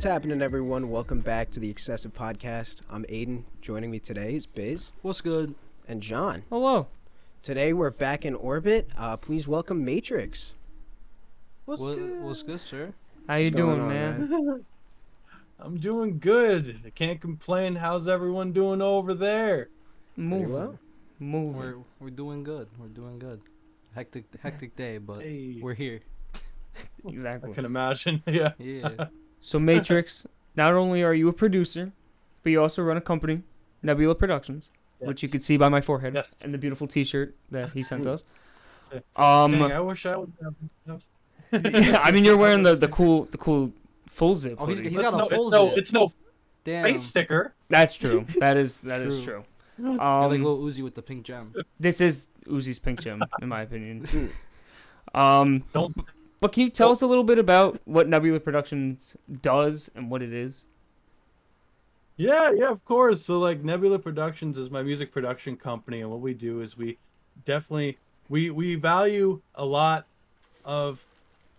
What's happening, everyone? Welcome back to the XCESSIVE Podcast. I'm Aiden. Joining me today is Biz. What's good? And John. Hello. Today we're back in orbit. Please welcome Matrixx. What's good, sir? How you What's going doing, on, man? I'm doing good. I can't complain. How's everyone doing over there? Moving. well. Moving. We're doing good. We're doing good. Hectic day, but Hey. we're here. I Exactly. can imagine. Yeah. Yeah. So Matrixx, not only are you a producer, but you also run a company, Nebula Productions, which you Yes. can see by my forehead Yes. and the beautiful T-shirt that he sent us. Dang, I wish I would have. I mean, you're wearing the cool full zip. Oh, he's hoodie. got a full zip. It's no Damn. face sticker. That's true. That is true. You're like Lil Uzi with the pink gem. This is Uzi's pink gem, in my opinion. Don't. But can you tell us a little bit about what Nebula Productions does and what it is? Yeah, of course. So like Nebula Productions is my music production company, and what we do is we definitely we value a lot of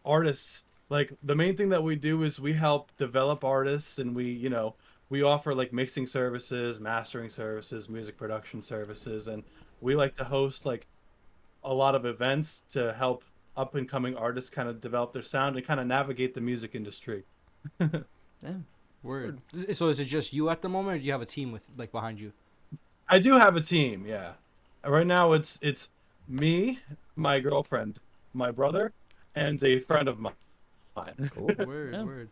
artists. Like the main thing that we do is we help develop artists, and we offer like mixing services, mastering services, music production services, and we like to host like a lot of events to help up and coming artists kind of develop their sound and kind of navigate the music industry. Word. So is it just you at the moment, or do you have a team with like behind you? I do have a team, yeah. Right now it's me, my girlfriend, my brother, and a friend of mine. Word. Yeah. Word.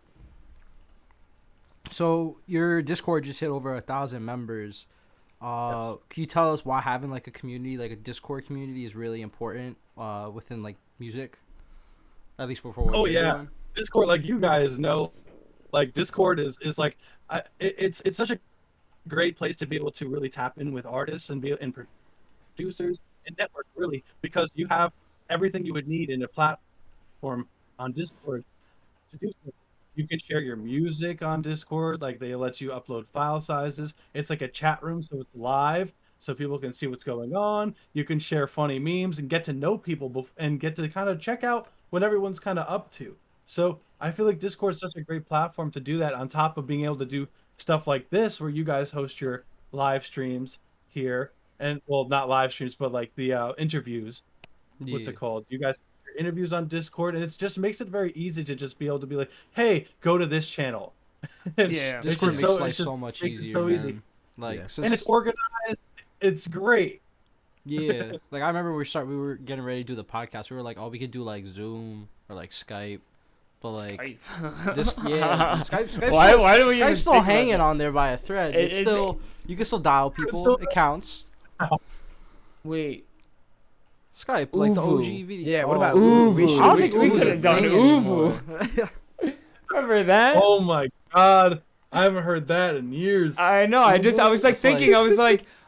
So your Discord just hit over 1,000 members. Yes. Can you tell us why having like a community, like a Discord community, is really important within like music? At least before. What Oh, we're yeah. doing? Discord, like you guys know, like Discord is like it's such a great place to be able to really tap in with artists and producers and network really, because you have everything you would need in a platform on Discord to do so. You can share your music on Discord, like they let you upload file sizes. It's like a chat room, so it's live, so people can see what's going on. You can share funny memes and get to know people and get to kind of check out what everyone's kind of up to. So I feel like Discord is such a great platform to do that, on top of being able to do stuff like this, where you guys host your live streams here, and well, not live streams, but like the interviews. What's Yeah. it called? You guys do your interviews on Discord, and it just makes it very easy to just be able to be like, hey, go to this channel. Yeah. It's Discord just makes so- life it's just- so much makes it easier, so man. easy. Like, Yeah. since, And it's organized. It's great. yeah. Like I remember we were getting ready to do the podcast. We were like, oh, we could do like Zoom or like Skype, but like Skype. Skype's Why do we even Skype's still think about hanging that? on there by a thread. It's It's- still you can still dial people. still- It counts. Wait. Skype, like the Uvu. OG video. Yeah, what about Uvu? We should- I don't we think we Uvu's could a have done thing Uvu. Remember that? Oh my god, I haven't heard that in years. I know. I was like It's thinking. like-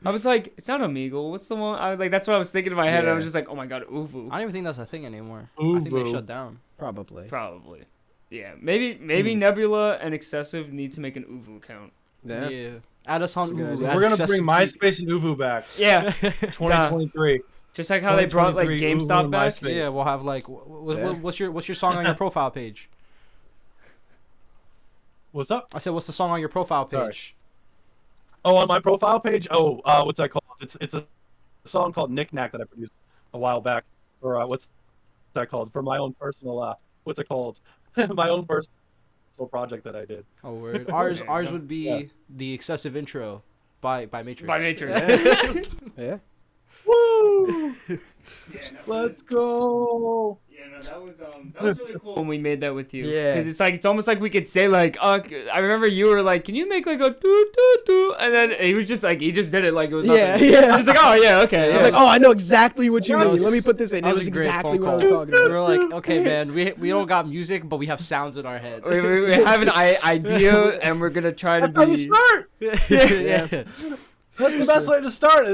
I was like, it's not Omegle. What's the one? I was like, that's what I was thinking in my head. And I was Yeah. just like, oh my god, Uvu. I don't even think that's a thing anymore. I think they Uvu. shut down. Probably. Probably. Yeah. Maybe Nebula and XCESSIVE need to make an Uvu account. Yeah. Add us on That's a good Uvu. idea. add We're gonna Excessive bring MySpace and Uvu back. Yeah. 2023. Just like how they brought like 2023 Uvu GameStop and back. MySpace. Yeah, we'll have like Yeah. what's your song on your profile page? What's up? I said, what's the song on your profile Sorry. page? Oh, on my profile page. Oh, what's that called? It's a song called Knick Knack that I produced a while back. Or what's that called? For my own personal what's it called? My own personal project that I did. Oh, word. Ours Okay, ours yeah. would be the excessive intro by Matrixx. By Matrixx. Yeah. Woo! Yeah, no, Let's go. Yeah, no, that was really cool when we made that with you. Yeah. Because it's almost like we could say like, I remember you were like, can you make like a doo doo doo, and then he was just like, he just did it like it was nothing. Yeah, yeah. He's like, oh yeah, okay. He's yeah. like, oh, I know exactly what you That mean. was- Let me put this in. that It was was a great exactly phone what I was call. talking We about. were like, okay, man, we don't got music, but we have sounds in our head. we have an idea, and we're gonna try That's to how you be. start. yeah. That's the best way to start.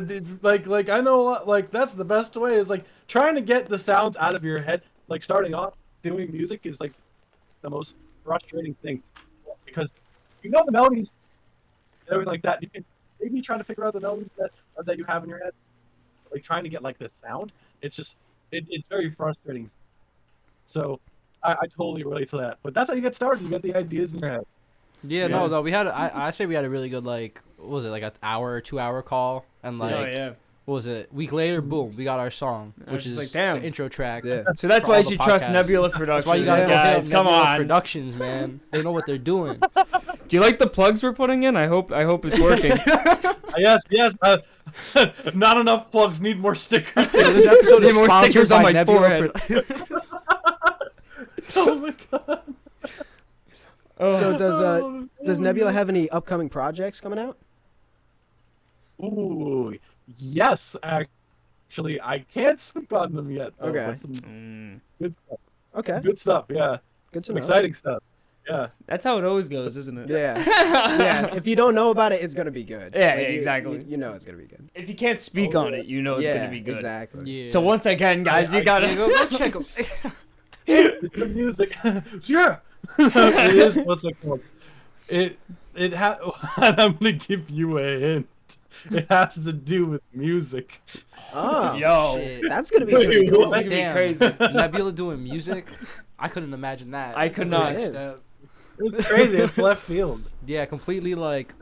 Like I know a lot, like that's the best way is like trying to get the sounds out of your head. Like starting off doing music is like the most frustrating thing, because you know the melodies and everything like that. You can maybe try to figure out the melodies that you have in your head. Like trying to get like this sound, it's just it's very frustrating. So I totally relate to that. But that's how you get started. You get the ideas in your head. Yeah, no, we had. I say we had a really good like. What was it, like an hour or 2 hour call, and like. Oh yeah. What was it? Week later, boom, we got our song, I which was is like, damn. the intro track. Yeah. So that's For why all you the should trust podcasts. Nebula Productions. That's why you guys guys, come Nebula on. Productions, man. They know what they're doing. Do you like the plugs we're putting in? I hope it's working. Yes. Not enough plugs. Need more stickers. This episode Need is more sponsored stickers on by my Nebula forehead. Oh my god. So does Nebula have any upcoming projects coming out? Ooh, yes. Actually, I can't speak on them yet. though, Okay. but some good stuff. Okay, Good stuff. Yeah. good to Some know. exciting stuff. Yeah. That's how it always goes, isn't it? Yeah, yeah. If you don't know about it, it's gonna be good. Yeah, Like, yeah, exactly. You know it's gonna be good. If you can't speak on it, you know it's yeah, gonna be good. exactly. Yeah. So once again, guys, you gotta go check them. It's the music. Yeah. It is. What's it called? It I'm gonna give you a hint. It has to do with music. Oh, Yo. Shit. that's gonna be pretty Wait, cool. what? That'd be Damn. crazy. Nebula doing music. I couldn't imagine that. I could That's the not. next Yeah. step. It's crazy. It's left field. Yeah, completely like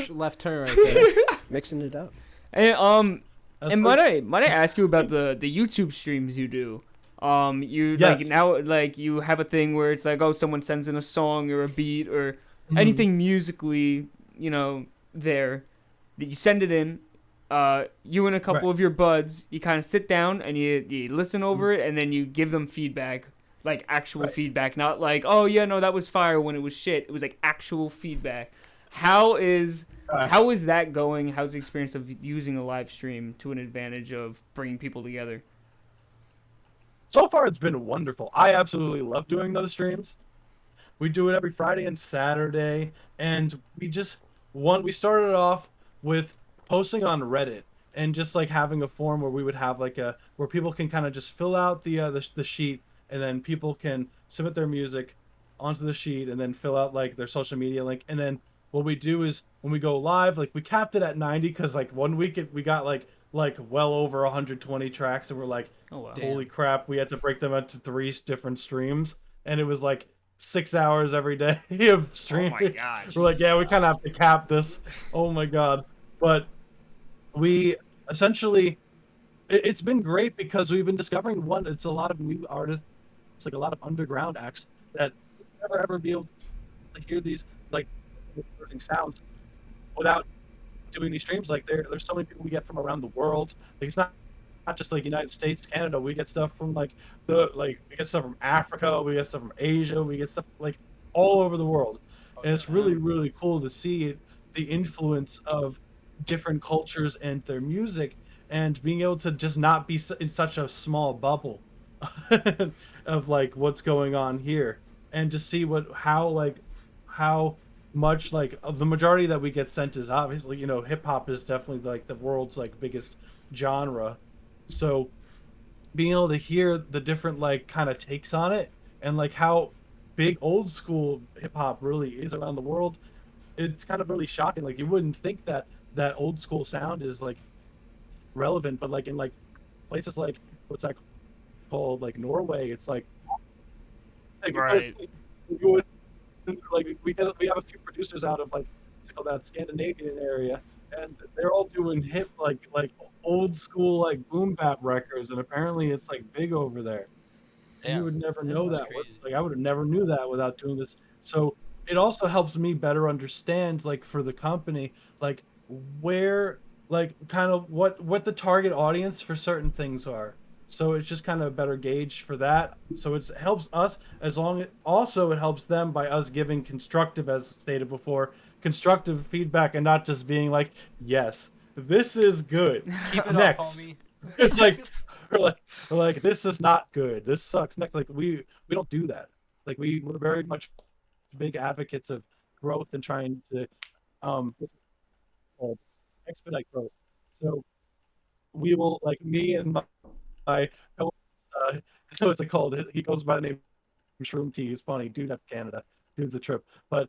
left turn right there. Mixing it up. And That's and like- might I ask you about the YouTube streams you do? You Yes. like now like you have a thing where it's like, oh, someone sends in a song or a beat or Mhm. anything musically, there that you send it in. You and a couple Right. of your buds, you kind of sit down and you listen over it, and then you give them feedback, like actual Right. feedback, not like, oh yeah, no, that was fire when it was shit. It was like actual feedback. How is that going? How's the experience of using a live stream to an advantage of bringing people together? So far, it's been wonderful. I absolutely love doing those streams. We do it every Friday and Saturday, and we started off with posting on Reddit and just like having a form where we would have like where people can kind of just fill out the sheet, and then people can submit their music onto the sheet and then fill out like their social media link. And then what we do is when we go live, like we capped it at 90 because like one week we got like well over 120 tracks, and we're like, Oh wow. holy crap, we had to break them into 3 different streams, and it was like 6 hours every day of Oh streaming. my gosh. We're like, yeah, we kind of have to cap this. Oh my god. But we essentially, it's been great because we've been discovering it's a lot of new artists, it's like a lot of underground acts that never ever be able to hear these like recording sounds without doing these streams. Like there's so many people we get from around the world. Like, it's not just like United States, Canada. We get stuff from we get stuff from Africa, we get stuff from Asia, we get stuff like all over the world. And it's really, really cool to see the influence of different cultures and their music, and being able to just not be in such a small bubble of like what's going on here, and just see how much like of the majority that we get sent is obviously, hip hop is definitely like the world's like biggest genre. So being able to hear the different like kind of takes on it, and like how big old school hip hop really is around the world, it's kind of really shocking. Like you wouldn't think that old school sound is like relevant, but like in like places like what's that called, like Norway, it's like Right. you would, like we have a few producers out of like what's it called, that Scandinavian area, and they're all doing hip like old school like boom bap records, and apparently it's like big over there. And you would never know That's that. crazy. Like I would have never knew that without doing this. So it also helps me better understand, like for the company, like where, like kind of what the target audience for certain things are. So it's just kind of a better gauge for that. So it helps us also it helps them by us giving constructive, as stated before, constructive feedback, and not just being like, yes, this is good. Keep it Next. up, homie. It's like we're like this is not good. This sucks. Next, like we don't do that. Like we're very much big advocates of growth and trying to what's it called? Expedite growth. So we will, like me and my so it's called. He goes by the name Shroom T. He's funny, dude up Canada. Dude's a trip. But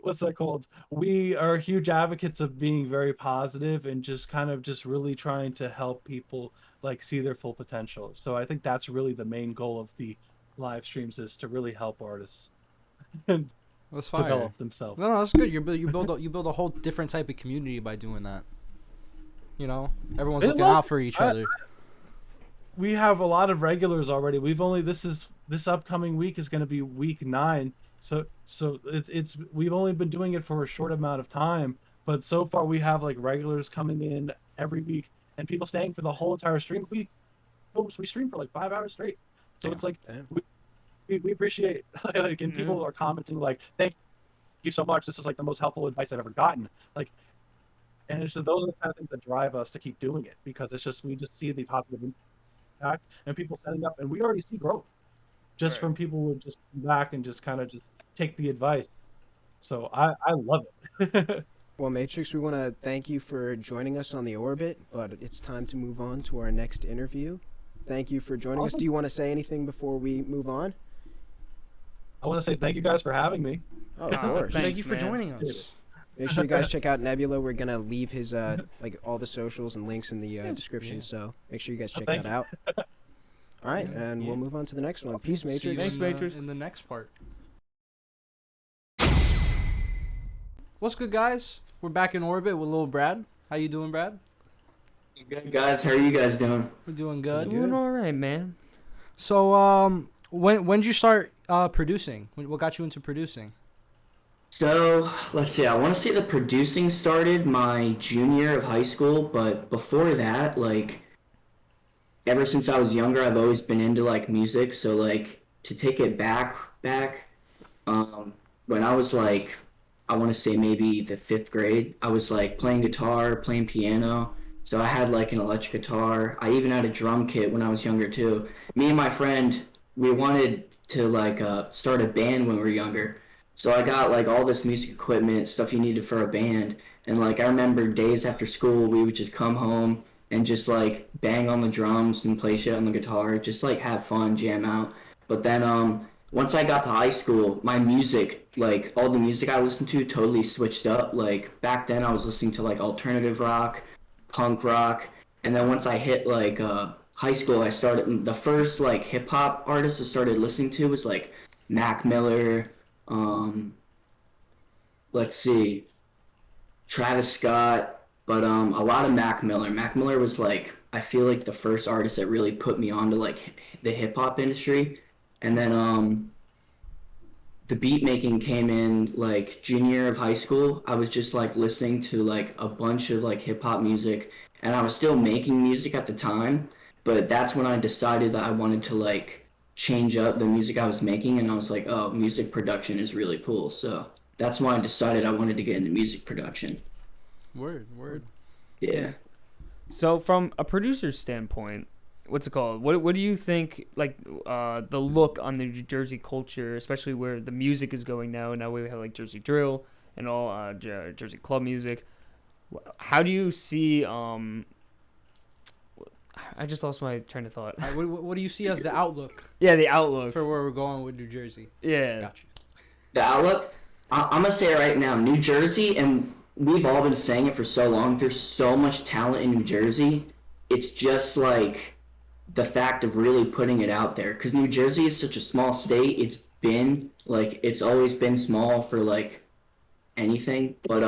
what's that called? We are huge advocates of being very positive and just kind of just really trying to help people like see their full potential. So I think that's really the main goal of the live streams, is to really help artists. And That's fire. develop themselves. No, that's good. You build a whole different type of community by doing that. You know, everyone's looking out for each other. We have a lot of regulars already. This upcoming week is going to be week 9. So we've only been doing it for a short amount of time, but so far we have like regulars coming in every week and people staying for the whole entire stream. We stream for like 5 hours straight. So it's like we appreciate like, and people are commenting like, "Thank you so much. This is like the most helpful advice I've ever gotten." Like, and it's just those are the kind of things that drive us to keep doing it, because we just see the positive impact and people setting up, and we already see growth just from people who just come back and just kind of just take the advice. So I love it. Well, Matrixx, we want to thank you for joining us on the orbit, but it's time to move on to our next interview. Thank you for joining us. Do you want to say anything before we move on? I want to say thank you guys for having me. Oh, of course. Thank you for joining us. Make sure you guys check out Nebula. We're gonna leave his like all the socials and links in the description. So make sure you guys check that out. All right, and we'll move on to the next one. Peace, Matrixx. Thanks, Matrixx. In the next part. What's good, guys? We're back in orbit with Lil Brad. How you doing, Brad? Good, guys. How are you guys doing? We're doing good. Doing all right, man. So, when did you start producing? What got you into producing? So, let's see. I want to say the producing started my junior year of high school, but before that, like, ever since I was younger, I've always been into, like, music. So, like, to take it back, when I was, like, I want to say maybe the 5th grade, I was, like, playing guitar, playing piano. So I had, like, an electric guitar. I even had a drum kit when I was younger, too. Me and my friend, we wanted to, like, start a band when we were younger. So I got, like, all this music equipment, stuff you needed for a band. And, like, I remember days after school, we would just come home and just, like, bang on the drums and play shit on the guitar. Just, like, have fun, jam out. But then, once I got to high school, my music, like, all the music I listened to totally switched up. Like, back then I was listening to, like, alternative rock, punk rock. And then once I hit, like, high school, I started, the first, like, hip-hop artist I started listening to was, like, Mac Miller, let's see, Travis Scott, but a lot of Mac Miller. Mac Miller was, like, I feel like the first artist that really put me onto, like, the hip-hop industry. And then the beat making came in, like, junior year of high school. I was just, like, listening to, like, a bunch of, like, hip-hop music, and I was still making music at the time, but that's when I decided that I wanted to, like, change up the music I was making, and I was like, oh, music production is really cool. So that's why I decided I wanted to get into music production. Word. Yeah. So from a producer's standpoint, what's it called? What do you think, like, the look on the New Jersey culture, especially where the music is going now, and now we have, like, Jersey drill and all Jersey club music. How do you see I just lost my train of thought. What do you see as the outlook? Yeah, the outlook for where we're going with New Jersey. Yeah. Gotcha. The outlook, I'm gonna say it right now, New Jersey, and we've all been saying it for so long, there's so much talent in New Jersey. It's just, like, the fact of really putting it out there, because New Jersey is such a small state. It's been, like, it's always been small for, like, anything, but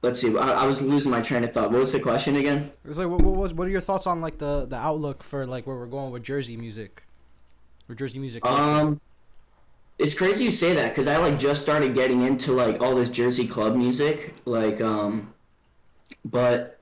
let's see, I was losing my train of thought. What was the question again? It was like, what are your thoughts on, like, the outlook for, like, where we're going with Jersey music, or Jersey music culture? It's crazy you say that, because I, like, just started getting into, like, all this Jersey club music, like, but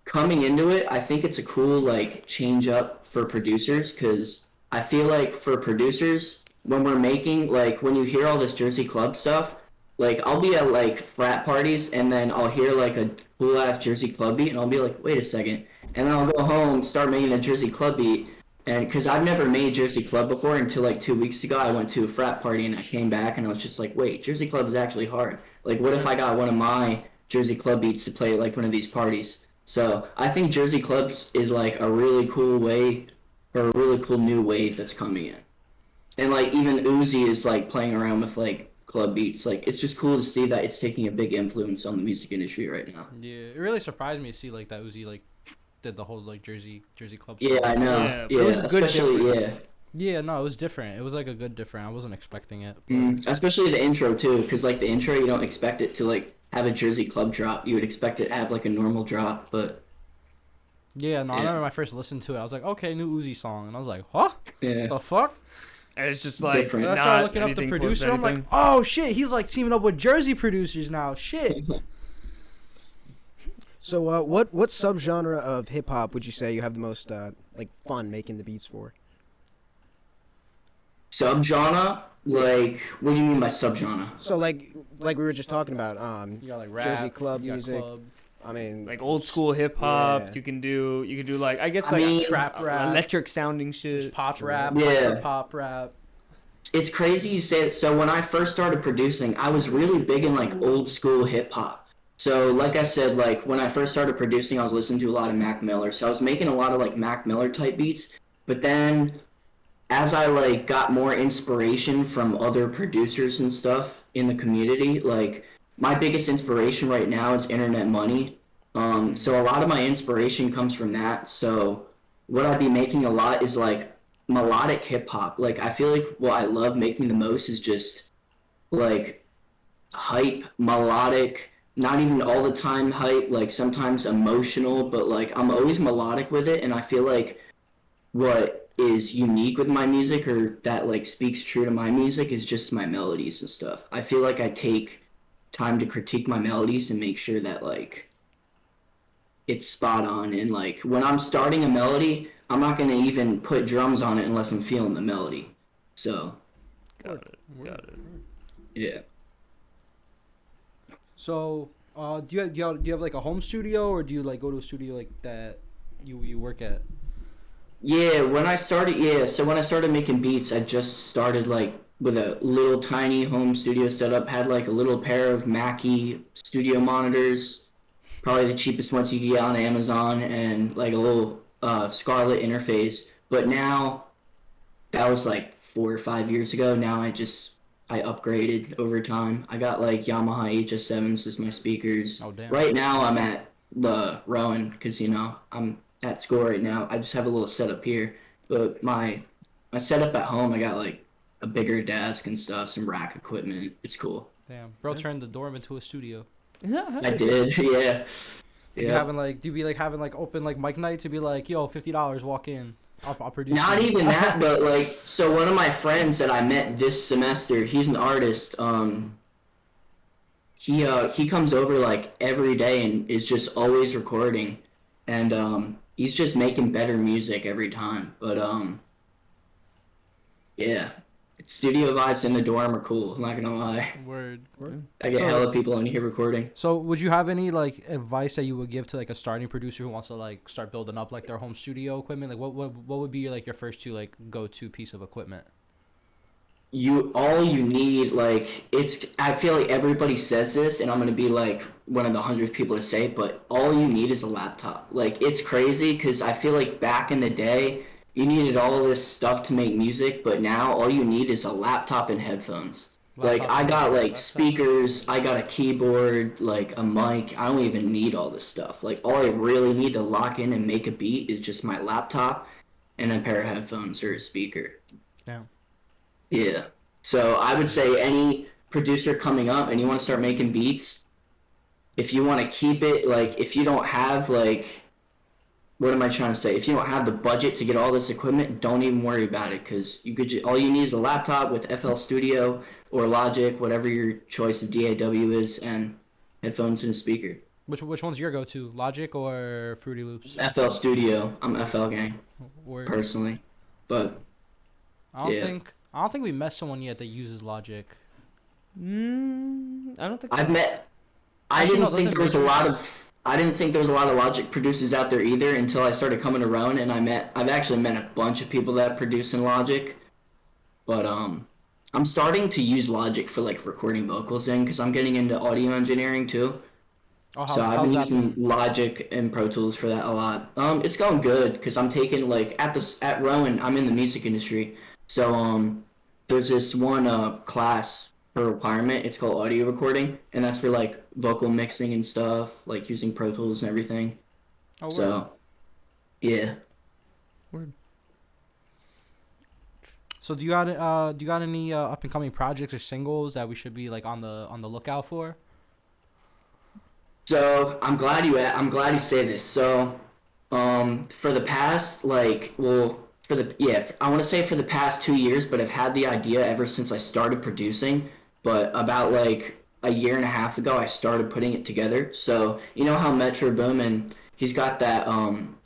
coming into it, I think it's a cool, like, change up for producers, because I feel like for producers, when we're making, like, when you hear all this Jersey club stuff, like, I'll be at, like, frat parties, and then I'll hear, like, a cool-ass Jersey club beat, and I'll be like, wait a second. And then I'll go home, start making a Jersey club beat, and because I've never made Jersey club before until, like, 2 weeks ago. I went to a frat party, and I came back, and I was just like, wait, Jersey club is actually hard. Like, what if I got one of my Jersey club beats to play at, like, one of these parties? So I think Jersey clubs is, like, a really cool way, or a really cool new wave that's coming in. And, like, even Uzi is, like, playing around with, like, club beats. Like, it's just cool to see that it's taking a big influence on the music industry right now. Yeah, it really surprised me to see, like, that Uzi, like, did the whole, like, Jersey club Yeah, stuff. I know. Yeah, Yeah, especially, yeah. Yeah, no, it was different. It was like a good different. I wasn't expecting it. Especially the intro too, because like the intro, you don't expect it to like have a Jersey club drop. You would expect it to have like a normal drop, but Yeah, no, I remember when I first listened to it, I was like, okay, new Uzi song, and I was like, huh? yeah, The fuck? And it's just like Different. And I started looking up the producer. I'm like, oh shit, he's like teaming up with Jersey Producers now. Shit. So, what subgenre of hip hop would you say you have the most like fun making the beats for? subgenre. Like, what do you mean by subgenre? So, like we were just talking about, You got like rap, Jersey club you got music. club. I mean, like old school hip hop. Yeah. You can do like I guess I like mean, trap rap, electric sounding shit. pop rap, Yeah. pop rap. It's crazy you say it. So when I first started producing, I was really big in like old school hip hop. So like I said, like when I first started producing, I was listening to a lot of Mac Miller. So I was making a lot of like Mac Miller type beats. But then as I like got more inspiration from other producers and stuff in the community, like my biggest inspiration right now is Internet Money. So a lot of my inspiration comes from that. So what I'd be making a lot is like melodic hip hop. Like I feel like what I love making the most is just like hype, melodic, not even all the time hype, like sometimes emotional, but like I'm always melodic with it. And I feel like what is unique with my music, or that like speaks true to my music, is just my melodies and stuff. I feel like I take time to critique my melodies and make sure that like it's spot on. And like when I'm starting a melody, I'm not gonna even put drums on it unless I'm feeling the melody. So Got it. yeah. So, do you have like a home studio, or do you like go to a studio like that you work at? Yeah, when I started, so when I started making beats, I just started like with a little tiny home studio setup, had like a little pair of Mackie studio monitors, probably the cheapest ones you can get on Amazon, and like a little Scarlett interface. But now, that was like 4 or 5 years ago. Now I upgraded over time. I got like Yamaha HS7s as my speakers. Oh, damn. Right now I'm at the Rowan because I'm at school right now. I just have a little setup here, but my setup at home, I got like a bigger desk and stuff, some rack equipment. It's cool. Damn, bro, turned the dorm into a studio. I did, yeah. Do you be like having like open like mic nights and be like, yo, $50, walk in, I'll produce. Not you. even that, but like, so one of my friends that I met this semester, he's an artist. He comes over like every day and is just always recording, and he's just making better music every time. But yeah, studio vibes in the dorm are cool. I'm not gonna lie. Word. I get hella people in here recording. So, would you have any like advice that you would give to like a starting producer who wants to like start building up like their home studio equipment? Like, what would be like your first two like go-to piece of equipment? All you need, like, I feel like everybody says this, and I'm gonna be like one of the 100th people to say it, but all you need is a laptop. Like, it's crazy because I feel like back in the day you needed all this stuff to make music, but now all you need is a laptop and headphones. Like, I got like speakers, I got a keyboard, like a mic. I don't even need all this stuff. Like, all I really need to lock in and make a beat is just my laptop and a pair of headphones or a speaker. Damn. Yeah. So I would say any producer coming up and you want to start making beats, if you want to keep it, like, if you don't have, like, what am I trying to say? If you don't have the budget to get all this equipment, don't even worry about it, because all you need is a laptop with FL Studio or Logic, whatever your choice of DAW is, and headphones and a speaker. Which one's your go-to, Logic or Fruity Loops? FL Studio. I'm FL gang, Word. personally. But I don't think we met someone yet that uses Logic. I don't think I didn't think there was a lot of Logic producers out there either until I started coming to Rowan, and I've actually met a bunch of people that produce in Logic. But I'm starting to use Logic for like recording vocals in, because I'm getting into audio engineering too. So I've been using Logic and Pro Tools for that a lot. It's going good because I'm taking like at Rowan, I'm in the music industry. So there's this one class per requirement. It's called audio recording, and that's for like vocal mixing and stuff, like using Pro Tools and everything. Oh, word. So yeah. Word. So do you got any up and coming projects or singles that we should be like on the lookout for? So I'm glad you say this. So, for the past I want to say for the past 2 years, but I've had the idea ever since I started producing. But about like a year and a half ago, I started putting it together. So you know how Metro Boomin, he's got that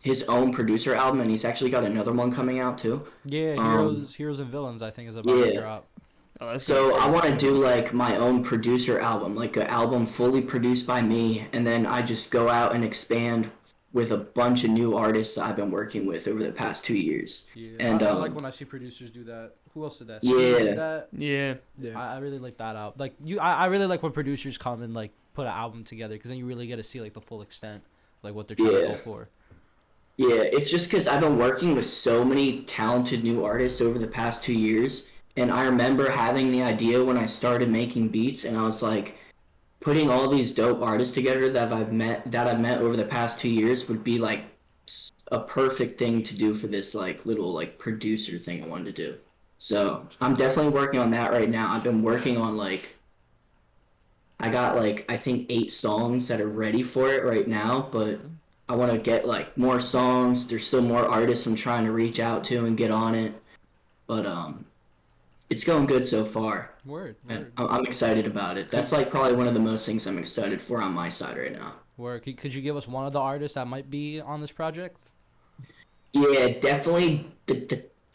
his own producer album, and he's actually got another one coming out too. Yeah, Heroes and Villains, I think, is about to drop. Oh, that's So gonna be I want to crazy. do like my own producer album, like an album fully produced by me, and then I just go out and expand with a bunch of new artists that I've been working with over the past 2 years. Yeah, And I like when I see producers do that. Who else did that? Yeah. Steve did that. Yeah. Yeah. I really like that out. Like I really like when producers come and like put an album together, because then you really get to see like the full extent, like what they're trying to go for. Yeah, it's just because I've been working with so many talented new artists over the past 2 years, and I remember having the idea when I started making beats, and I was like, putting all these dope artists together that I've met over the past 2 years would be like a perfect thing to do for this like little like producer thing I wanted to do. So I'm definitely working on that right now. I've been working on like, I got like I think 8 songs that are ready for it right now, but I want to get like more songs. There's still more artists I'm trying to reach out to and get on it, but it's going good so far. Word. And I'm excited about it. That's like probably one of the most things I'm excited for on my side right now. Word. Could you give us one of the artists that might be on this project? Yeah, definitely.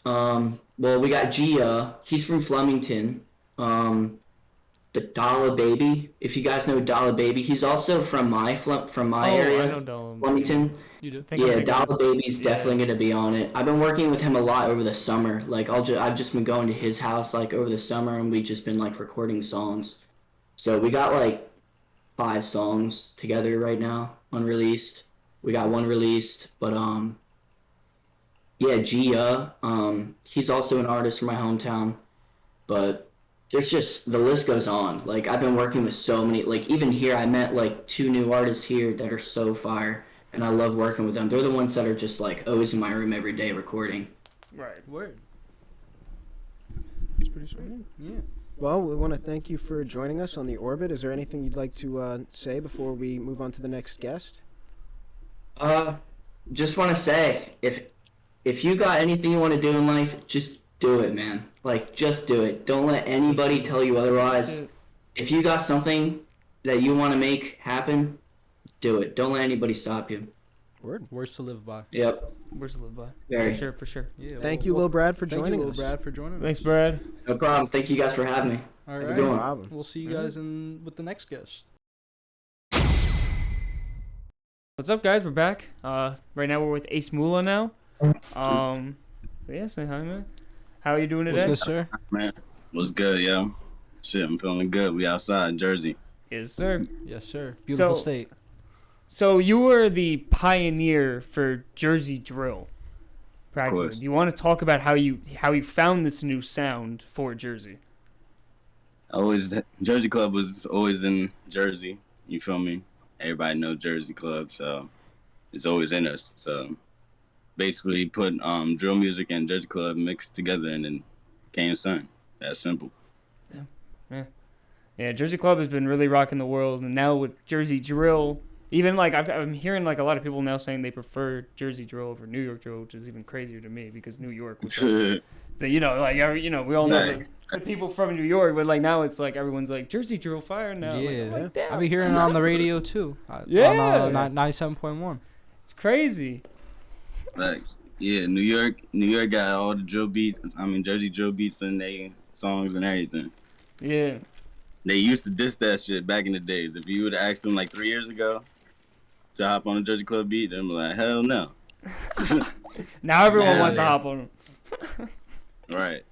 Well, we got Gia. He's from Flemington. The Dollar Baby. If you guys know Dollar Baby, he's also from my area, I know Dollar Flemington. You do? Yeah, Dollar Baby's definitely gonna be on it. I've been working with him a lot over the summer. Like I've just been going to his house like over the summer, and we've just been like recording songs. So we got like 5 songs together right now, unreleased. We got one released, but yeah, Gia. He's also an artist from my hometown, but there's just the list goes on. Like I've been working with so many. Like even here, I met like 2 new artists here that are so fire. And I love working with them. They're the ones that are just like always in my room every day recording. Right. Word. That's pretty sweet. Yeah. Well, we want to thank you for joining us on The Orbit. Is there anything you'd like to say before we move on to the next guest? Just want to say, if you got anything you want to do in life, just do it, man. Like, just do it. Don't let anybody tell you otherwise. If you got something that you want to make happen, do it. Don't let anybody stop you. Word. Words to live by. Yep. Where's the live by? Very. For sure. Yeah. Thank you, Lil Brad, for joining Lil us. Brad, for joining Thanks, us. Brad. No problem. Thank you guys for having me. All Have a right. good one. Problem. We'll see you guys with the next guest. What's up, guys? We're back. Right now we're with AceMula now. So yeah, say hi, man. How are you doing today? What's good, sir? Man, what's good, yo? Shit, I'm feeling good. We outside in Jersey. Yes, sir. Yes, sir. Beautiful So- state. So you were the pioneer for Jersey drill. Practically. course. Do you want to talk about how you found this new sound for Jersey? Jersey Club was always in Jersey. You feel me? Everybody knows Jersey Club, so it's always in us. So basically, put drill music and Jersey Club mixed together, and then came something. That's simple. Yeah, Jersey Club has been really rocking the world, and now with Jersey drill, even like I'm hearing like a lot of people now saying they prefer Jersey drill over New York drill, which is even crazier to me because New York was like, we all know Right. the people from New York, but like now it's like everyone's like Jersey drill fire now. Yeah. I'm like, damn. I be hearing it on the radio too. Yeah. On 97.1. It's crazy. Thanks. Yeah, New York got all the drill beats. I mean, Jersey drill beats in their songs and everything. Yeah. They used to diss that shit back in the days. If you would have asked them like 3 years ago to hop on a Jersey Club beat, they'd be like, hell no. Now everyone Yeah. wants to hop on them. Right.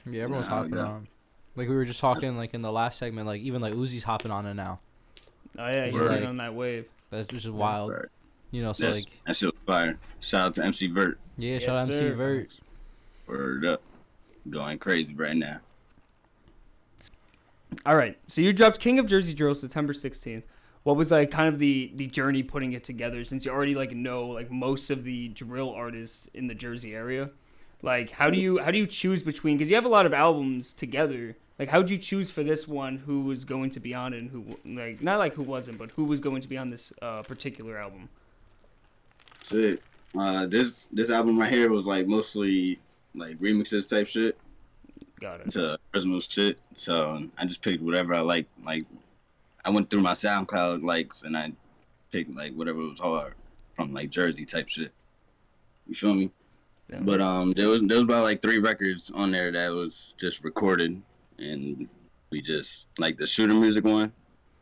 Yeah, everyone's Nah, hopping no. on. Like we were just talking like in the last segment, like even like Uzi's hopping on it now. Oh yeah, he's Right. riding on that wave. That's just wild. Right. You know, so like That shit was fire. Shout out to MC Vert. yeah, Yes, shout out MC sir. Vert. Word up. Going crazy right now. All right, so you dropped King of Jersey Drill September 16th. What was like kind of the journey putting it together, since you already like know like most of the drill artists in the Jersey area? Like, how do you choose between? Because you have a lot of albums together. Like, how'd you choose for this one who was going to be on it and who, like, not like who wasn't, but who was going to be on this particular album? Shit. This album right here was like mostly like remixes type shit Got it. to original shit. So I just picked whatever I like. Like I went through my SoundCloud likes and I picked like whatever was hard from like Jersey type shit. You feel me? Yeah. But there was about like 3 records on there that was just recorded and we just like the shooter music one.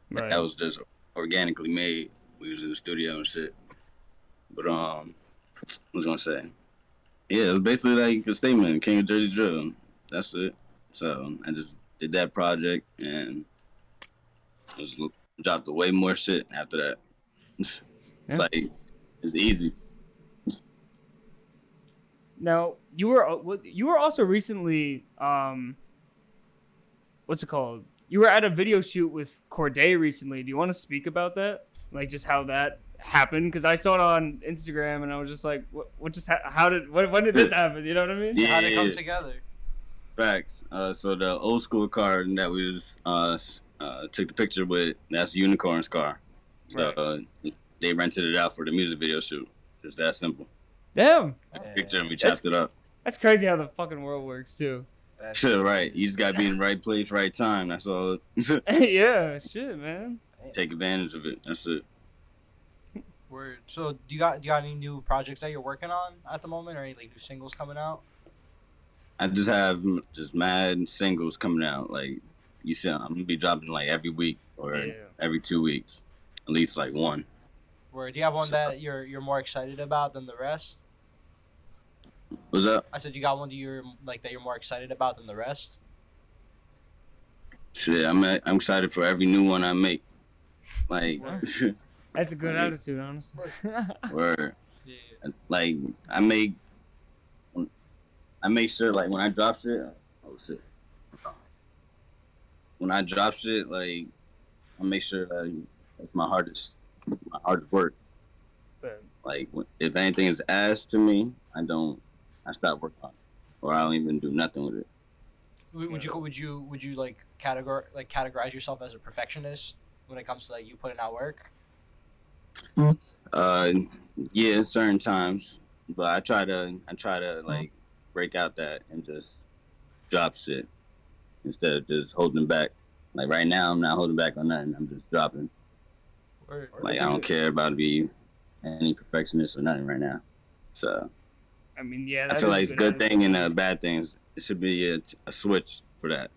Right. That was just organically made. We was in the studio and shit. But what was I gonna say? Yeah, it was basically like a statement, King of Jersey Drill. That's it. So I just did that project and just dropped way more shit after that. It's like it's easy. Now you were also recently what's it called? You were at a video shoot with Corday recently. Do you want to speak about that? Like just how that happened? Because I saw it on Instagram and I was just like, what just when did this happen? You know what I mean? Yeah. How'd it come together? Facts. So the old school car that we was took the picture with, that's Unicorn's car. So they rented it out for the music video shoot. Just that simple. Damn. Picture and we chopped it up. That's crazy how the fucking world works too. Shit, right. You just gotta be in the right place, right time. That's all. Yeah, shit, man. Take advantage of it. That's it. Word. So do you got any new projects that you're working on at the moment, or any like new singles coming out? I just have just mad singles coming out. Like you said, I'm gonna be dropping like every week or every 2 weeks, at least like one. Where do you have one that you're more excited about than the rest? What's up? I said you got one that you're more excited about than the rest. Shit, I'm excited for every new one I make. Like, That's a good attitude, honestly. where Yeah. like I make sure like when I drop shit. Oh shit. When I drop shit, like I make sure it's my hardest work. Like if anything is asked to me, I stop working on it, or I don't even do nothing with it. Would you like categorize yourself as a perfectionist when it comes to like you putting out work? Yeah, certain times, but I try to like break out that and just drop shit instead of just holding back. Like right now, I'm not holding back on nothing. I'm just dropping. Like I don't care about be any perfectionist or nothing right now. So I mean, yeah. I feel like it's a good thing and a bad thing. It should be a switch for that.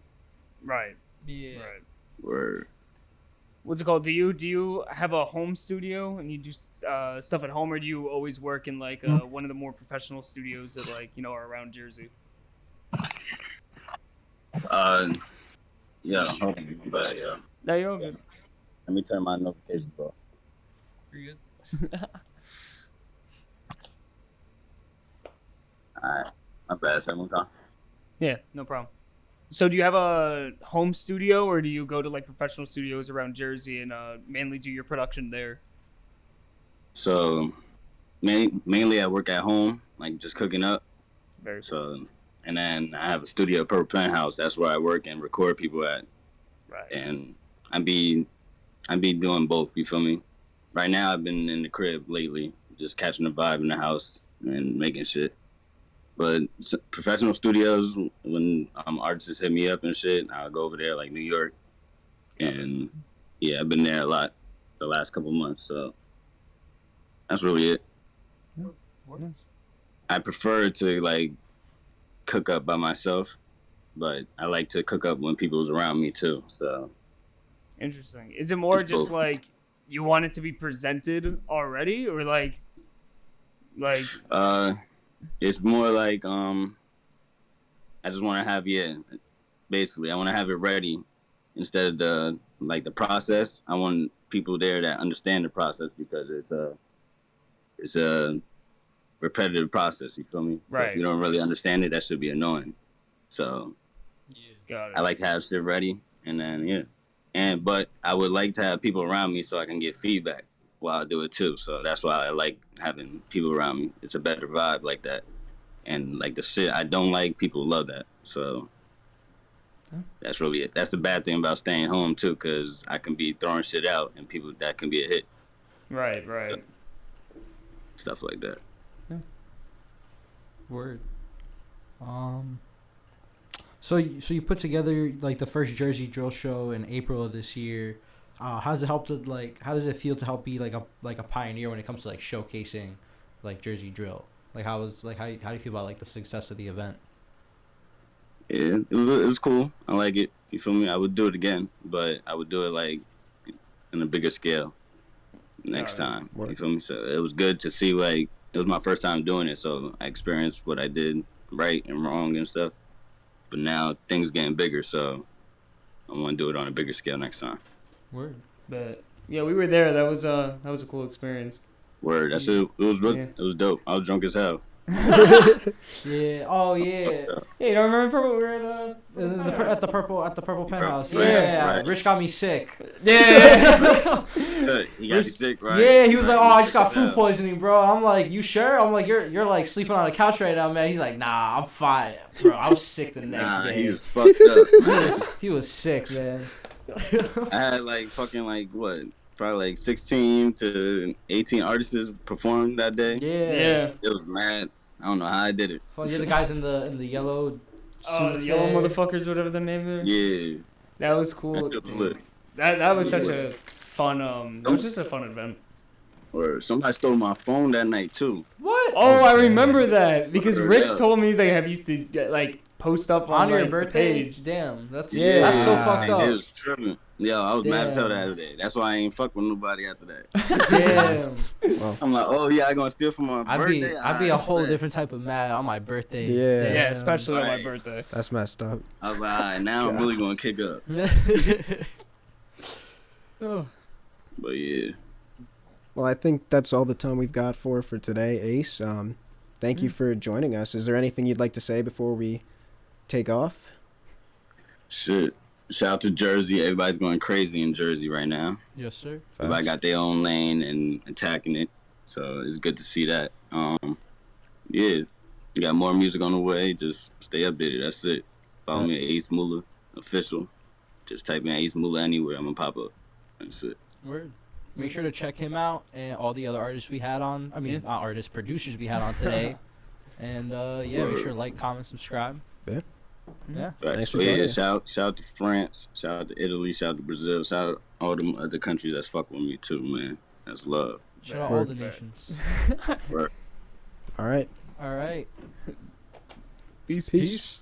Right. Yeah. Right. Word. What's it called? Do you have a home studio and you do stuff at home, or do you always work in like one of the more professional studios that like are around Jersey? Yeah. Hold on, but yeah. No, you're all good. Let me turn my notifications off. You're good. Alright. My bad. Say one time. Yeah, no problem. So do you have a home studio, or do you go to like professional studios around Jersey and mainly do your production there? So mainly I work at home, like just cooking up. Very So and then I have a studio, Purple Penthouse. That's where I work and record people at. right. And I be doing both. You feel me? Right now I've been in the crib lately, just catching the vibe in the house and making shit. But professional studios, when artists hit me up and shit, I'll go over there like New York. And yeah, I've been there a lot the last couple months. So that's really it. I prefer to like cook up by myself, but I like to cook up when people's around me too. So Interesting. Is it more It's just both. like you want it to be presented already, or like it's more like I just want to have basically I want to have it ready instead of the process. I want people there that understand the process because it's a repetitive process. You feel me? So Right. if you don't really understand it, that should be annoying. So got it. I like to have shit ready, and then but I would like to have people around me so I can get feedback while I do it too. So that's why I like having people around me. It's a better vibe like that. And like the shit I don't like, people love that. So that's really it. That's the bad thing about staying home too, because I can be throwing shit out and people that can be a hit. Right. Stuff like that. Word. So you put together like the first Jersey Drill show in April of this year. How does it feel to help be like a pioneer when it comes to like showcasing like Jersey Drill? Like how do you feel about like the success of the event? Yeah, it was cool. I like it. You feel me? I would do it again, but I would do it like in a bigger scale next time. What? You feel me? So it was good to see, like, it was my first time doing it, so I experienced what I did right and wrong and stuff. But now things getting bigger, so I want to do it on a bigger scale next time. Word. But yeah, we were there. That was a cool experience. Word. That's it. It was Yeah. It was dope. I was drunk as hell. Yeah. Oh yeah. Hey, you don't remember we were at At the purple penthouse. Right, Yeah. right. Rich got me sick. Yeah. He got you sick, right? Yeah, he was like, Right, "Oh, I just got sick as food poisoning, bro." And I'm like, "You sure?" I'm like, "You're like sleeping on a couch right now, man." He's like, "Nah, I'm fine, bro. I was sick the next Nah, day." he was fucked up. He was sick, man. I had like fucking like what? Probably like 16 to 18 artists performed that day. Yeah. It was mad. I don't know how I did it. Fuck, you're the guys in the yellow Oh, the suits yellow there. motherfuckers, whatever their name is. Yeah. That was cool. That shit was lit. That was such a fun. That was just a fun event. Or somebody stole my phone that night too. What? Oh, I remember that because Word, Rich yeah. told me he's like, "Have you used to get, like post up on On your like, the birthday? page?" Damn, that's Yeah. so Nah, fucked It up. was tripping. Yo, I was mad as hell Damn. that other day. That's why I ain't fuck with nobody after that. Damn. I'm like, oh yeah, I gonna steal from my birthday. I'd be a Alright, whole bet. different type of mad on my birthday. Yeah. Yeah, especially on my Right. birthday. That's messed up. I was like, alright, now I'm really gonna kick up. Oh. But yeah. Well, I think that's all the time we've got for today, Ace. Thank you for joining us. Is there anything you'd like to say before we take off? Shit. Shout out to Jersey. Everybody's going crazy in Jersey right now. Yes, sir. Everybody got their own lane and attacking it. So it's good to see that. Yeah. You got more music on the way. Just stay updated. That's it. Follow me at AceMula Official. Just type in AceMula anywhere. I'm going to pop up. That's it. Word. Make sure to check him out and all the other artists we had on. I mean, not artists, producers we had on today. And yeah, make sure to like, comment, subscribe. Yeah. Yeah. Thanks for But yeah, joining. shout out to France, shout out to Italy, shout out to Brazil, shout out all them other countries that's fuck with me too, man. That's love. Shout out all Word. the nations. All right. All right. Peace. Peace.